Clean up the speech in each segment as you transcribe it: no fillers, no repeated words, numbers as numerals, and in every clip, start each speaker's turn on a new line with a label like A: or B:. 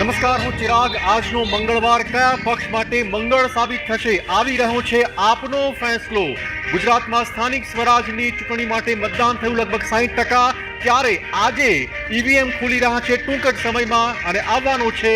A: નમસ્કાર, હું ચિરાગ. આજનો મંગળવાર કયા પક્ષ માટે મંગળ સાબિત થશે? આવી રહ્યો છે આપનો ફેસલો. ગુજરાતમાં સ્થાનિક સ્વરાજની ચૂંટણી માટે મતદાન થયું લગભગ 60%. ત્યારે આજે ઈવીએમ ખુલી રહ્યા છે ટૂંક જ સમયમાં અને આવવાનો છે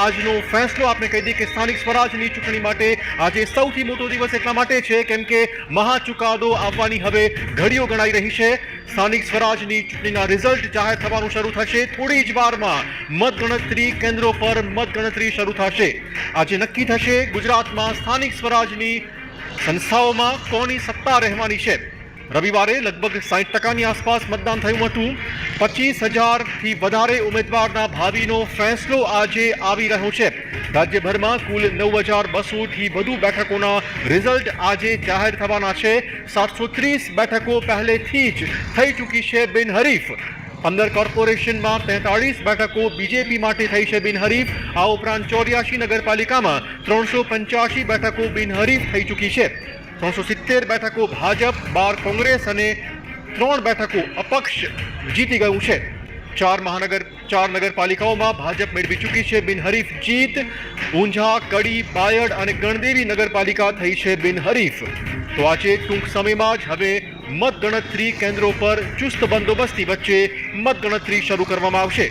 A: આજનો ફેસલો. આપણે કહી દઈએ કે સ્થાનિક સ્વરાજની ચૂંટણી માટે આજે સૌથી મોટો દિવસ એટલા માટે છે કેમ કે મહાચુકાદો આવવાની હવે ઘડીઓ ગણાઈ રહી છે. સ્થાનિક સ્વરાજની ચૂંટણીના રિઝલ્ટ જાહેર થવાનું શરૂ થશે થોડી જ વારમાં. મતગણતરી કેન્દ્રો પર મતગણતરી શરૂ થશે. આજે નક્કી થશે ગુજરાતમાં સ્થાનિક સ્વરાજની સંસ્થાઓમાં કોની સત્તા રહેવાની છે. રવિવારે લગભગ 60%ની આસપાસ મતદાન થયું હતું. 25,000થી વધારે ઉમેદવારના ભાવિનો ફેસલો આજે આવી રહ્યો છે. રાજ્યભરમાં કુલ 9,200થી વધુ બેઠકોના રિઝલ્ટ આજે જાહેર થવાના છે. 730 બેઠકો પહેલેથી જ થઈ ચૂકી છે બિનહરીફ. 15 કોર્પોરેશનમાં 43 બેઠકો બીજેપી માટે થઈ છે બિનહરીફ. આ ઉપરાંત 84 નગરપાલિકામાં 385 બેઠકો બિનહરીફ થઈ ચૂકી છે. 370 બેઠકો ભાજપ, 12 કોંગ્રેસ અને 3 બેઠકો અપક્ષ જીતી ગયું છે. 4 નગરપાલિકાઓમાં ભાજપ મેળવી ચૂકી છે બિનહરીફ જીત. ઊંઝા, કડી, બાયડ અને ગણદેવી નગરપાલિકા થઈ છે બિનહરીફ. તો આજે ટૂંક સમયમાં જ હવે મતગણતરી કેન્દ્રો પર ચુસ્ત બંદોબસ્તી વચ્ચે મતગણતરી શરૂ કરવામાં આવશે.